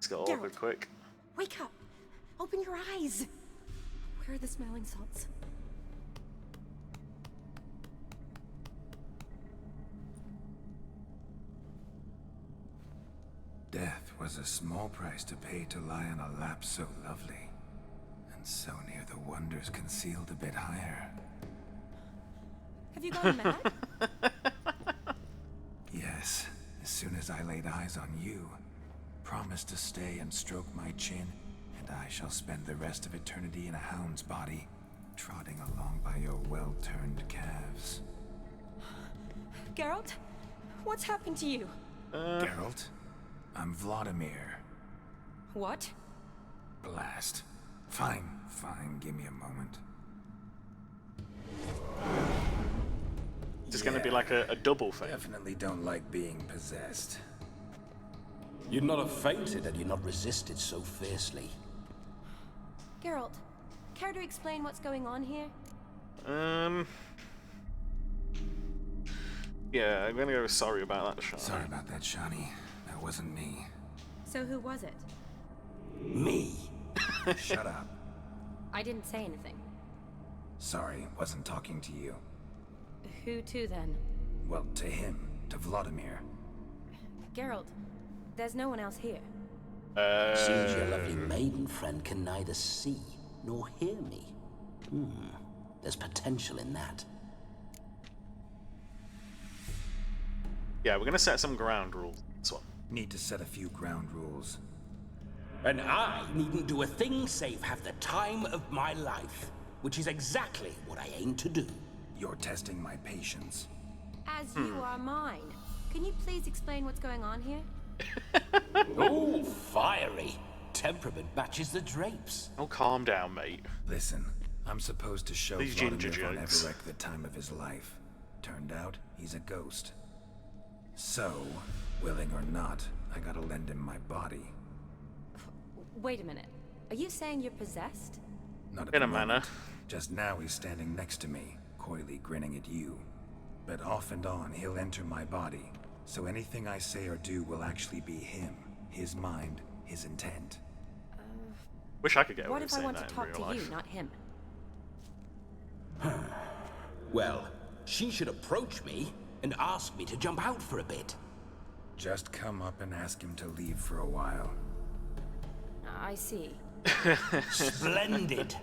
got awkward quick. Wake up! Open your eyes! Where are the smelling salts? Death was a small price to pay to lie on a lap so lovely, and so near the wonders concealed a bit higher. Have you gone mad? Yes, as soon as I laid eyes on you, promise to stay and stroke my chin, and I shall spend the rest of eternity in a hound's body, trotting along by your well-turned calves. Geralt? What's happened to you? Geralt, I'm Vladimir. What? Blast. Fine, give me a moment. It's gonna be like a double thing. Definitely don't like being possessed. You'd not have fainted had you not resisted so fiercely. Geralt, care to explain what's going on here? Yeah, I'm gonna go sorry about that, Shani. Sorry about that, Shani. That wasn't me. So who was it? Me? Shut up. I didn't say anything. Sorry, wasn't talking to you. Who to then? Well, to him. To Vladimir. Geralt, there's no one else here. Seems your lovely maiden friend can neither see nor hear me. There's potential in that. Yeah, we're gonna set some ground rules. This one. Need to set a few ground rules. And I needn't do a thing save have the time of my life, which is exactly what I aim to do. You're testing my patience. As you are mine. Can you please explain what's going on here? Oh, fiery. Temperament matches the drapes. Oh, calm down, mate. Listen, I'm supposed to show These Vladimir ginger von jokes. Everec the time of his life. Turned out, he's a ghost. So, willing or not, I gotta lend him my body. Wait a minute. Are you saying you're possessed? Not at In the a manner. moment. Just now he's standing next to me, coyly grinning at you. But off and on, he'll enter my body. So anything I say or do will actually be him. His mind, his intent. Wish I could get away What with if I saying want to that in talk real to life. you, not him? Well, she should approach me and ask me to jump out for a bit. Just come up and ask him to leave for a while. I see. Splendid.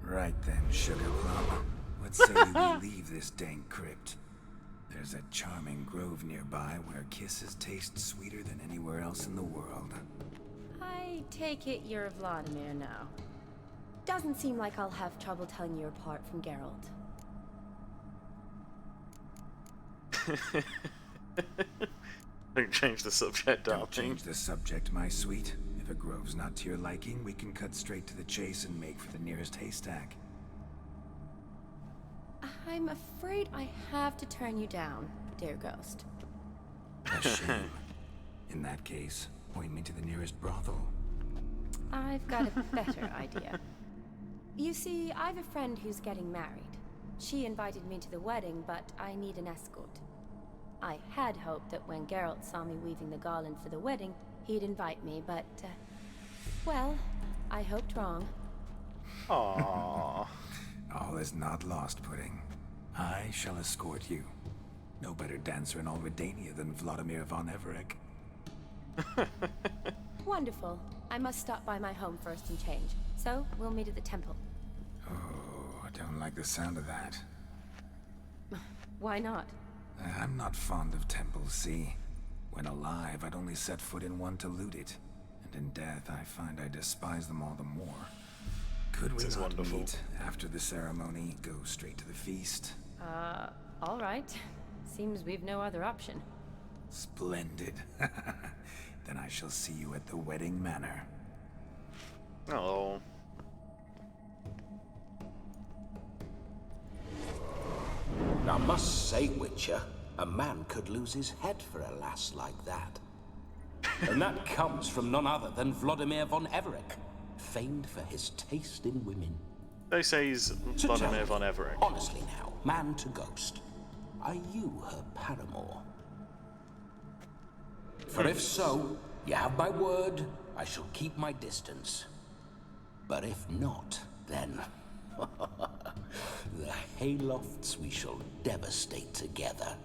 Right then, Sugar Plum. Let's say we leave this dank crypt. There's a charming grove nearby where kisses taste sweeter than anywhere else in the world. I take it you're Vladimir now. Doesn't seem like I'll have trouble telling you apart from Geralt. Don't change the subject, Don't darling. change the subject, my sweet. If a grove's not to your liking, we can cut straight to the chase and make for the nearest haystack. I'm afraid I have to turn you down, dear ghost. A shame. In that case, point me to the nearest brothel. I've got a better idea. You see, I've a friend who's getting married. She invited me to the wedding, but I need an escort. I had hoped that when Geralt saw me weaving the garland for the wedding, he'd invite me, but, well, I hoped wrong. Aww. All is not lost, Pudding. I shall escort you. No better dancer in all Redania than Vladimir von Everec. Wonderful. I must stop by my home first and change. So, we'll meet at the temple. Oh, I don't like the sound of that. Why not? I'm not fond of temples, see? When alive, I'd only set foot in one to loot it. And in death, I find I despise them all the more. Could we This is not wonderful. meet after the ceremony, go straight to the feast? All right. Seems we've no other option. Splendid. Then I shall see you at the wedding manor. Oh. I must say, Witcher, a man could lose his head for a lass like that. And that comes from none other than Vladimir von Everec, famed for his taste in women. They say he's So tell Vladimir me, von Everec. honestly now, man to ghost, are you her paramour? For if so, you have my word, I shall keep my distance. But if not, then... the Haylofts we shall devastate together.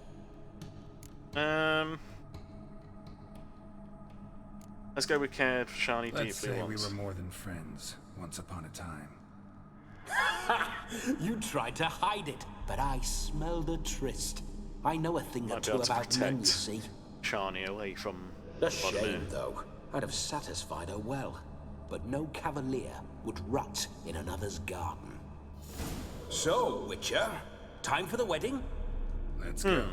Let's go with cared for Shani Let's deeply say we once. were more than friends once upon a time. You tried to hide it, but I smelled a tryst. I know a thing or Might be two able to about men, you protect see. Shani away from A Vladimir. shame, though. I'd have satisfied her well. But no cavalier would rot in another's garden. So, Witcher, time for the wedding? Let's go.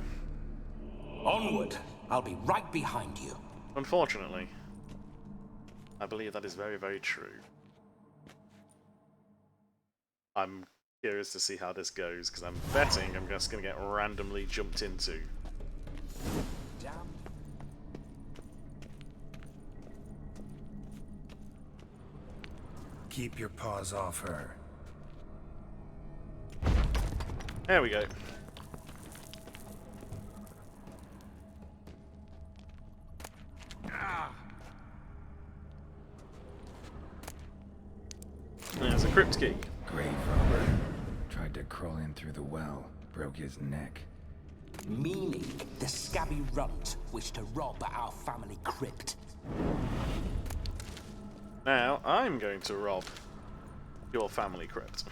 Onward. I'll be right behind you. Unfortunately, I believe that is very, very true. I'm curious to see how this goes, because I'm betting I'm just going to get randomly jumped into. Damn. Keep your paws off her. There we go. There's a crypt key. Grave robber. Tried to crawl in through the well. Broke his neck. Meaning the scabby runt wished to rob our family crypt. Now, I'm going to rob your family crypt.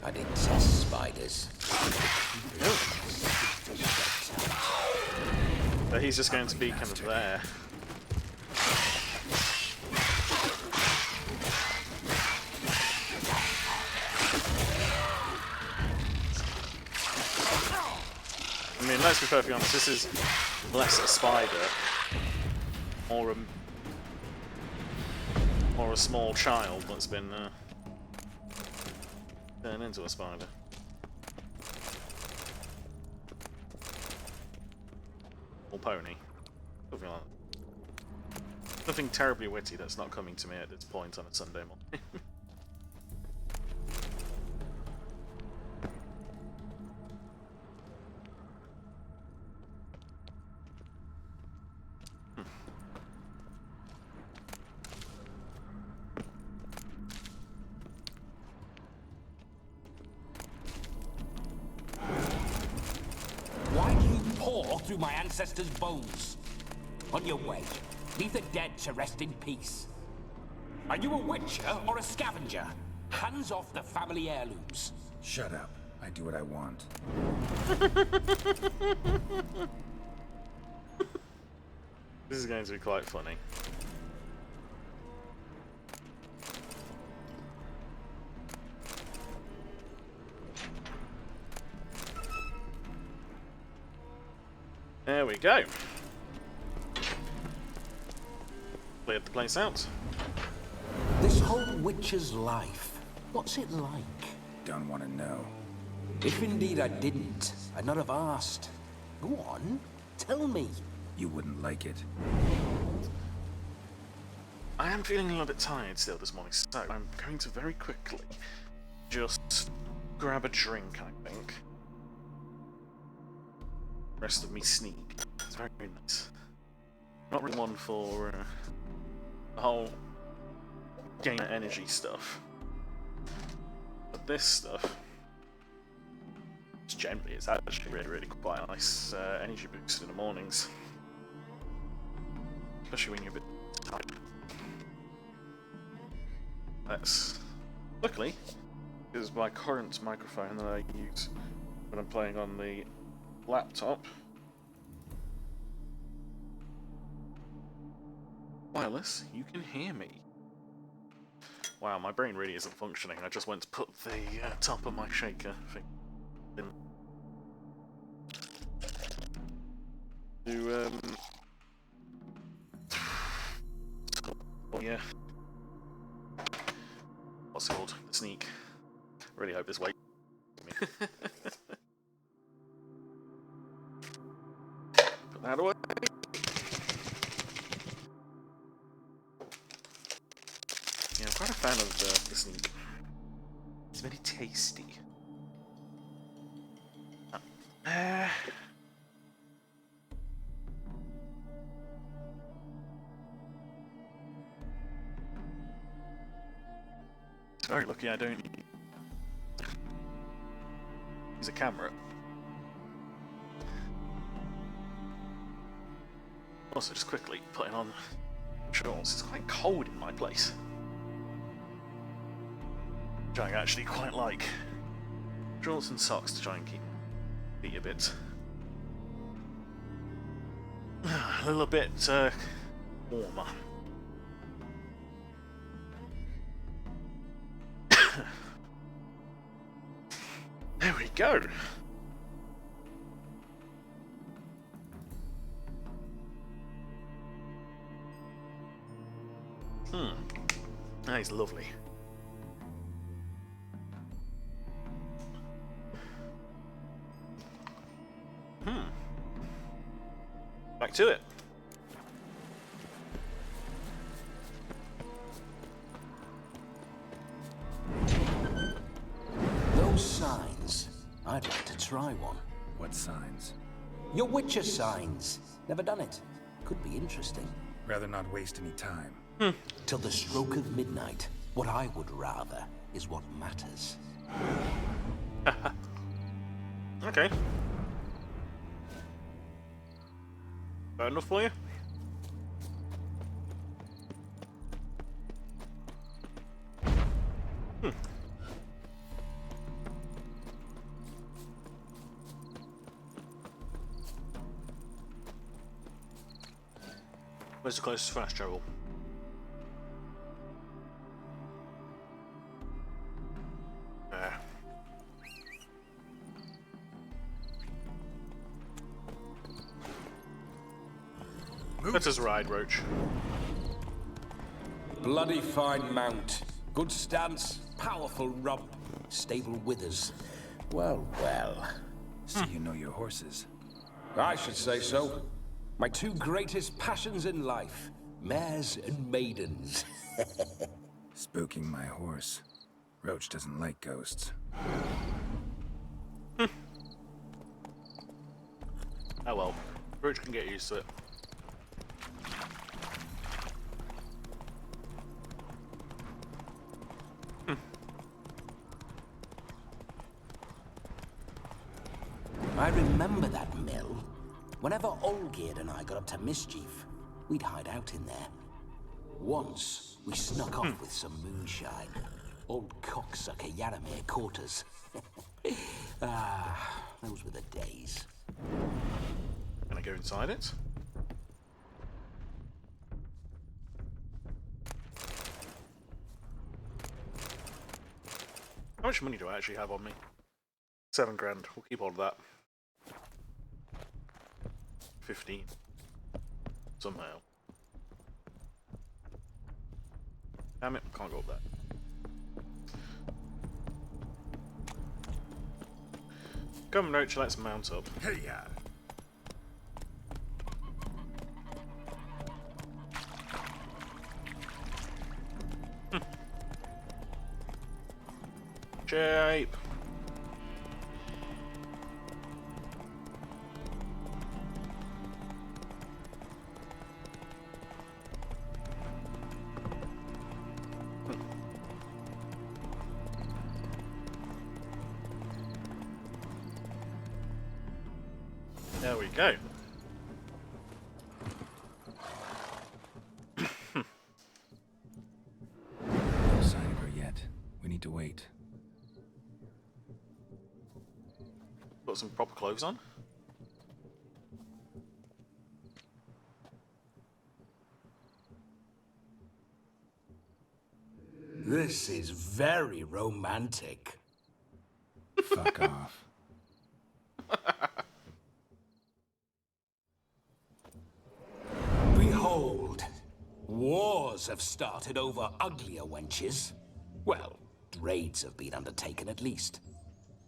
I detest spiders. But he's just going to be kind of there. I mean, let's be perfectly honest, this is less a spider, or a small child that's been turned into a spider. Or pony. Something like that. Nothing terribly witty that's not coming to me at this point on a Sunday morning. Why do you paw through my ancestors' bones? On your way, leave the dead to rest in peace. Are you a witcher or a scavenger? Hands off the family heirlooms. Shut up. I do what I want. This is going to be quite funny. There we go. Cleared the place out. This whole witcher's life, what's it like? Don't want to know. If indeed I didn't, I'd not have asked. Go on, tell me. You wouldn't like it. I am feeling a little bit tired still this morning, so I'm going to very quickly just grab a drink, I think. Rest of me sneak. It's very, very nice. Not really one for the whole gain energy stuff. But this stuff, generally, it's actually really, really quite a nice energy boost in the mornings. Especially when you're a bit tired. That's luckily is my current microphone that I use when I'm playing on the laptop. Wireless, you can hear me. Wow, my brain really isn't functioning. I just went to put the top of my shaker thing in. Oh yeah. What's it called? The sneak. Really hope this weight. Put that away. Yeah, I'm quite a fan of the sneak. It's very tasty. Very lucky I don't use a camera. Also, just quickly putting on shorts. It's quite cold in my place, which I actually quite like. Shorts and socks to try and keep feet a bit warmer. There we go. That is lovely. Back to it. Those signs, I'd like to try one. What signs? Your Witcher signs. Never done it. Could be interesting. Rather not waste any time. Till the stroke of midnight. What I would rather is what matters. Okay. That enough for you? Where's the closest fast travel? There. Let us ride, Roach. Bloody fine mount. Good stance, powerful rump, stable withers. Well, well. So you know your horses. I should say so. My two greatest passions in life. Mares and maidens. Spooking my horse. Roach doesn't like ghosts. Oh well. Roach can get used to it. I remember that mill. Whenever Olgierd and I got up to mischief, we'd hide out in there. Once, we snuck off with some moonshine. Old cocksucker Yaramir caught us. Those were the days. Can I go inside it? How much money do I actually have on me? 7 grand. We'll keep all of that. 15. Somehow. Damn it, can't go up there. Come, Roach, let's mount up. Hey, yeah. Shape. There we go. No sign of her yet. We need to wait. Put some proper clothes on. This This is very romantic. Fuck off. Behold, wars have started over uglier wenches. Well, raids have been undertaken at least.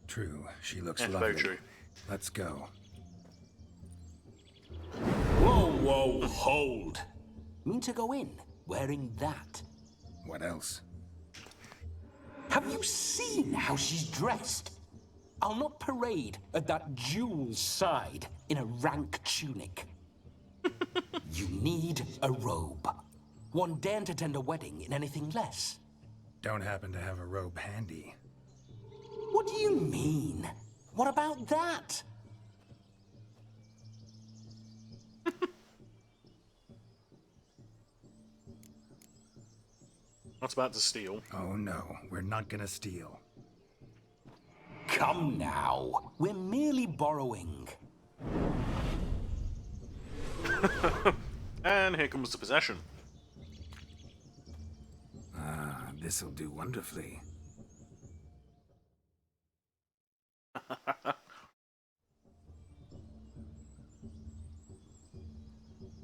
True, she looks Yeah, lovely. very true. Let's go. Whoa, whoa, hold. Mean to go in wearing that? What else? Have you seen how she's dressed? I'll not parade at that jewel's side in a rank tunic. You need a robe. One daren't attend a wedding in anything less. Don't happen to have a robe handy. What do you mean? What about that? Not about to steal. Oh no, we're not gonna steal. Come now. We're merely borrowing. And here comes the possession. Ah, this'll do wonderfully.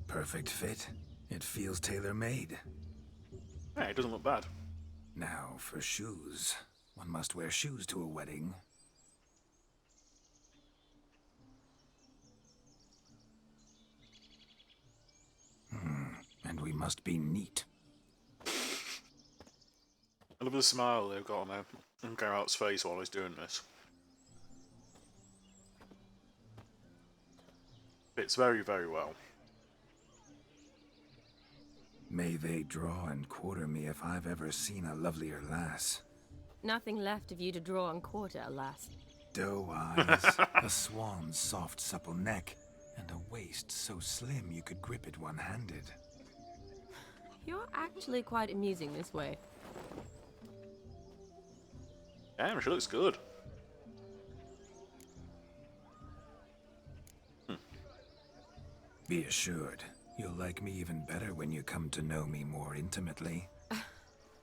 Perfect fit. It feels tailor-made. Hey, it doesn't look bad. Now, for shoes. One must wear shoes to a wedding. And we must be neat. I love the smile they've got on there on Geralt's face while he's doing this. Fits very, very well. May they draw and quarter me if I've ever seen a lovelier lass. Nothing left of you to draw and quarter, alas. Doe eyes, a swan's soft supple neck, and a waist so slim you could grip it one-handed. You're actually quite amusing this way. Damn, she looks good. Be assured, you'll like me even better when you come to know me more intimately.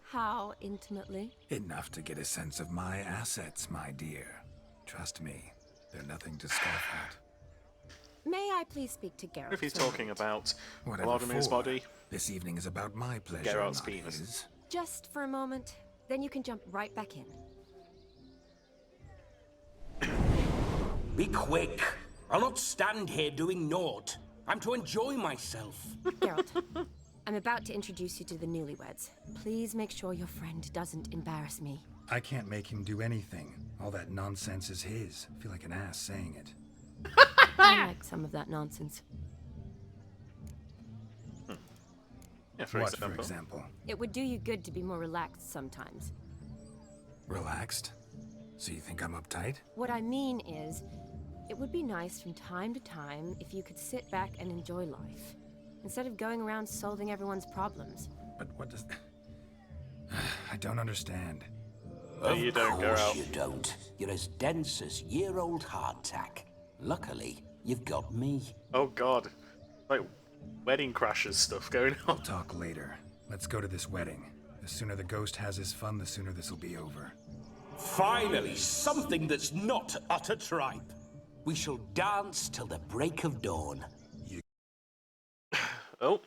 How intimately? Enough to get a sense of my assets, my dear. Trust me, they're nothing to scoff at. May I please speak to Geralt? If he's for a talking moment? about Whatever Vladimir's for. body, This evening is about my pleasure, Geralt's not penis. his. Just for a moment, then you can jump right back in. Be quick. I'll not stand here doing naught. I'm to enjoy myself. Geralt, I'm about to introduce you to the newlyweds. Please make sure your friend doesn't embarrass me. I can't make him do anything. All that nonsense is his. I feel like an ass saying it. I like some of that nonsense. yeah, for What, example. for example? It would do you good to be more relaxed sometimes. Relaxed? So you think I'm uptight? What I mean is, it would be nice from time to time if you could sit back and enjoy life, instead of going around solving everyone's problems. But what does... I don't understand. No, you don't, Of course Geralt. you don't. You're as dense as year-old hardtack. Luckily, you've got me. Oh god. Like, wedding crashes stuff going on. Talk later. Let's go to this wedding. The sooner the ghost has his fun, the sooner this'll be over. Finally, something that's not utter tripe. We shall dance till the break of dawn. Oh,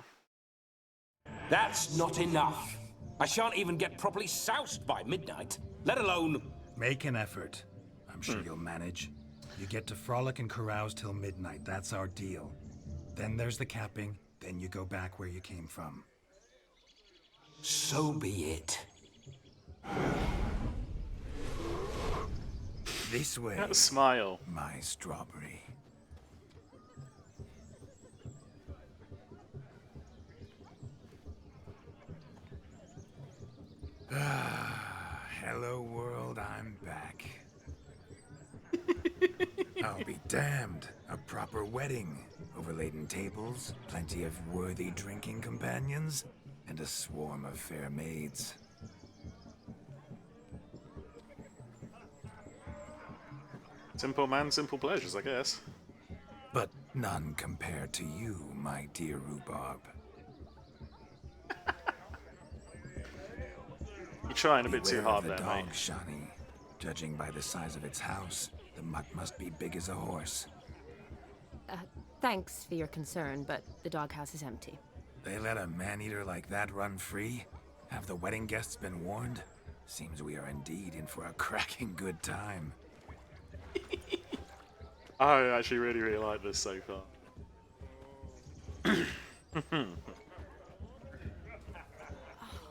That's not enough. I shan't even get properly soused by midnight, let alone... Make an effort. I'm sure you'll manage. You get to frolic and carouse till midnight. That's our deal. Then there's the capping. Then you go back where you came from. So be it. This way, that smile. my strawberry. Hello world, I'm back. I'll be damned. A proper wedding. Overladen tables, plenty of worthy drinking companions, and a swarm of fair maids. Simple man, simple pleasures, I guess. But none compared to you, my dear rhubarb. You trying a bit too Beware hard of the there, dog, mate. Shani. Judging by the size of its house, the mutt must be big as a horse. Thanks for your concern, but the doghouse is empty. They let a man-eater like that run free? Have the wedding guests been warned? Seems we are indeed in for a cracking good time. I actually really, really like this so far.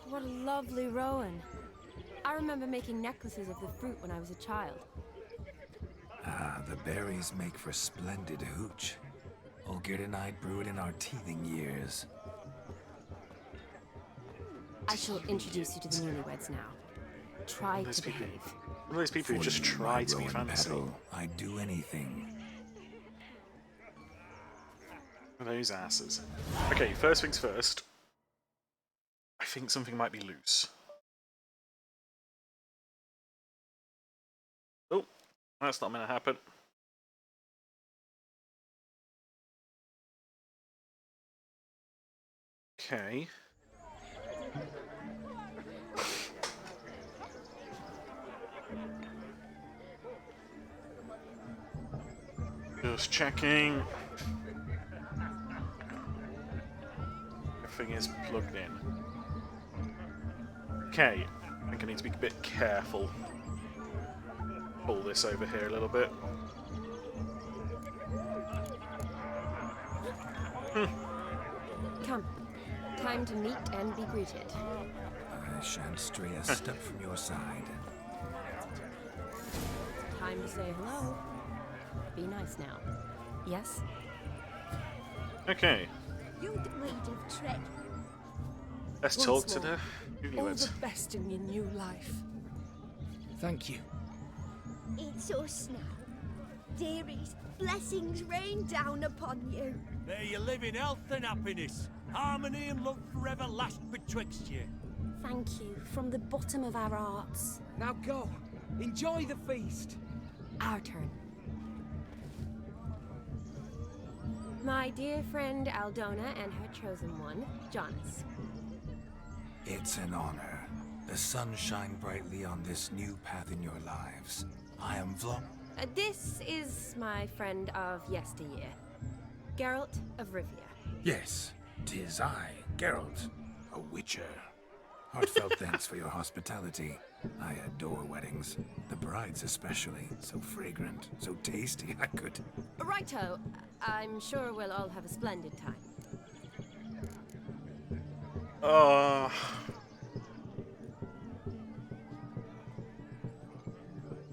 What a lovely rowan. I remember making necklaces of the fruit when I was a child. Ah, the berries make for splendid hooch. Olgerd and I brewed in our teething years. I shall introduce you to the newlyweds now. Try Those to people- behave. One of those people who For just you, try my to be rowan fancy. petal, I'd do anything. Those asses. Okay, first things first. I think something might be loose. Oh, that's not meant to happen. Okay. Just checking. Everything is plugged in. Okay, I think I need to be a bit careful. Pull this over here a little bit. Come. Time to meet and be greeted. I shan't stray a step from your side. Time to say hello. Be nice now. Yes? Okay, You'd read of Trek. let's Once talk to more, the All newlyweds. the best in your new life. Thank you. It's us now. Dearies, blessings rain down upon you. May you live in health and happiness. Harmony and love forever last betwixt you. Thank you from the bottom of our hearts. Now go. Enjoy the feast. Our turn. My dear friend Aldona and her chosen one, Jonas. It's an honor. The sun shine brightly on this new path in your lives. I am This is my friend of yesteryear, Geralt of Rivia. Yes, 'tis I, Geralt, a witcher. Heartfelt thanks for your hospitality. I adore weddings. The brides especially. So fragrant, so tasty, I could... Righto, I'm sure we'll all have a splendid time.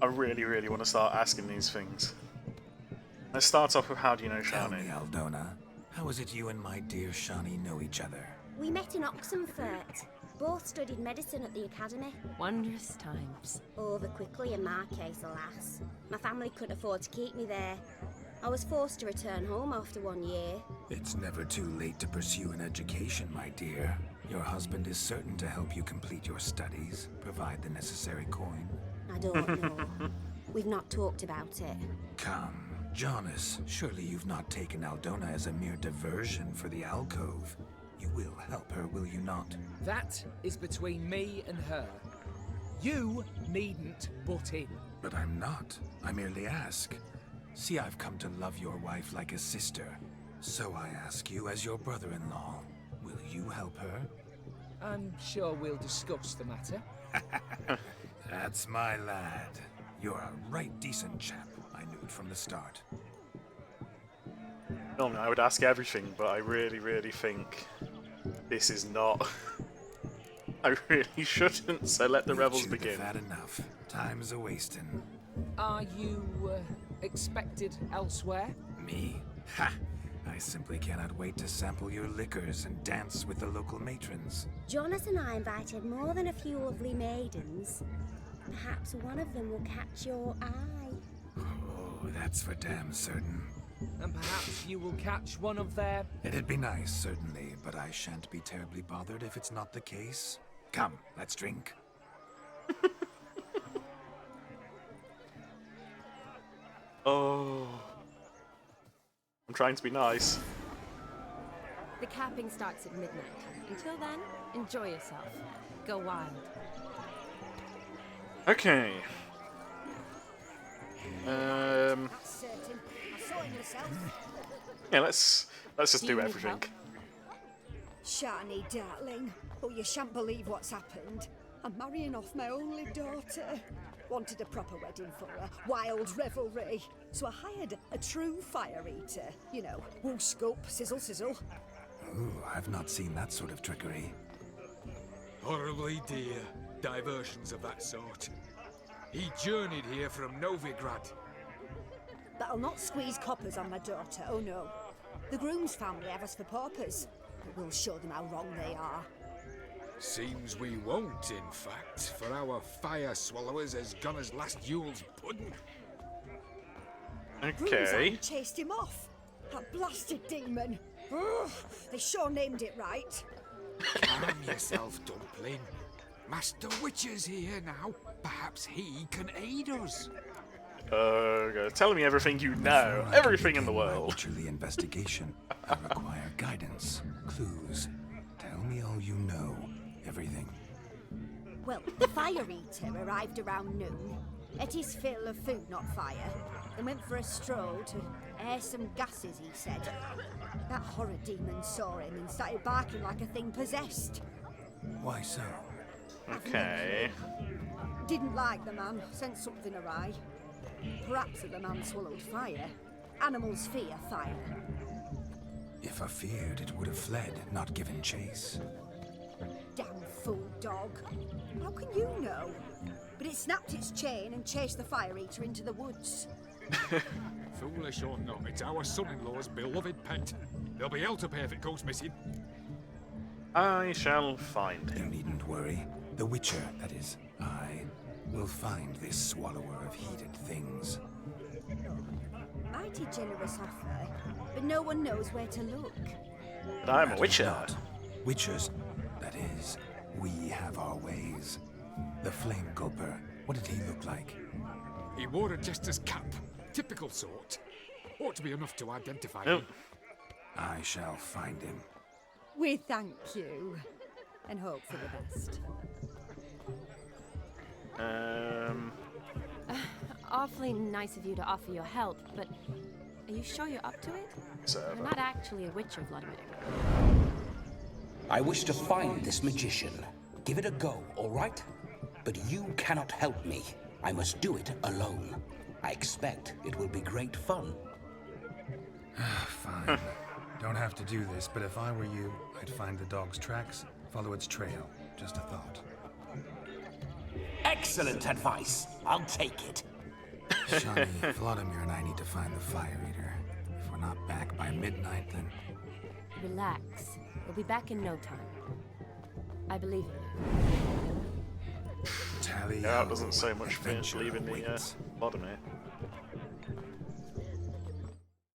I really, really want to start asking these things. Let's start off with how do you know Tell me, Shani? Aldona, how is it you and my dear Shani know each other? We met in Oxenfurt. Both studied medicine at the academy. Wondrous times. Over quickly in my case, alas. My family couldn't afford to keep me there. I was forced to return home after 1 year. It's never too late to pursue an education, my dear. Your husband is certain to help you complete your studies, provide the necessary coin. I don't know. We've not talked about it. Come, Jonas, surely you've not taken Aldona as a mere diversion for the alcove. You will help her, will you not? That is between me and her. You needn't butt in. But I'm not. I merely ask. See, I've come to love your wife like a sister. So I ask you as your brother-in-law, will you help her? I'm sure we'll discuss the matter. That's my lad. You're a right decent chap. I knew it from the start. Normally I would ask everything, but I really, really think this is not. I really shouldn't, so let the You've revels chewed the begin. fat enough. Time's a-wasting. Are you expected elsewhere? Me? Ha! I simply cannot wait to sample your liquors and dance with the local matrons. Jonas and I invited more than a few lovely maidens. Perhaps one of them will catch your eye. Oh, that's for damn certain. And perhaps you will catch one of their... It'd be nice, certainly, but I shan't be terribly bothered if it's not the case. Come, let's drink. Oh. I'm trying to be nice. The capping starts at midnight. Until then, enjoy yourself. Go wild. Okay. Certain. I saw him myself. Yeah, let's just Do do you need everything. help? Shani, darling. Oh, you shan't believe what's happened. I'm marrying off my only daughter. Wanted a proper wedding for her. Wild revelry. So I hired a true fire eater. You know, woo scoop, sizzle sizzle. Ooh, I've not seen that sort of trickery. Horribly dear diversions of that sort. He journeyed here from Novigrad. That'll not squeeze coppers on my daughter, oh no. The groom's family have us for paupers. But we'll show them how wrong they are. Seems we won't, in fact, for our fire swallowers has gone as last Yule's pudding. Groom's Okay. hand chased him off. That blasted demon. Ugh, they sure named it right. Calm yourself, Dumpling. Master Witcher's here now. Perhaps he can aid us. Telling me everything you know, Before I can everything in the begin my world. Witcherly investigation, I require guidance, clues. Tell me all you know. Everything. Well, the fire eater arrived around noon, ate his fill of food, not fire, then went for a stroll to air some gases, he said. That horror demon saw him and started barking like a thing possessed. Why so? Okay. Didn't like the man, sent something awry. Perhaps the man swallowed fire. Animals fear fire. If I feared, it would have fled, not given chase. Damn fool dog. How can you know? But it snapped its chain and chased the fire eater into the woods. Foolish or not, it's our son-in-law's beloved pet. There'll be hell to pay if it goes missing. I shall find You him. needn't worry. The Witcher, that is, I, will find this swallower of heated things. Mighty generous offer, but no one knows where to look. But I'm a Matters witcher. not. Witchers, that is, we have our ways. The Flame Gulper, what did he look like? He wore a jester's cap. Typical sort. Ought to be enough to identify Oh, him. I shall find him. We thank you, and hope for the best. Awfully nice of you to offer your help, but are you sure you're up to it? server. You're not actually a witcher, Vladimir. I wish to find this magician. Give it a go, all right? But you cannot help me. I must do it alone. I expect it will be great fun. Fine. Don't have to do this, but if I were you, I'd find the dog's tracks, follow its trail. Just a thought. Excellent advice. I'll take it. Shani, Vladimir and I need to find the fire eater. If we're not back by midnight, then... Relax. We'll be back in no time. I believe in you. Tally Yeah, that doesn't say much for adventure leaving the awaits. bottom here.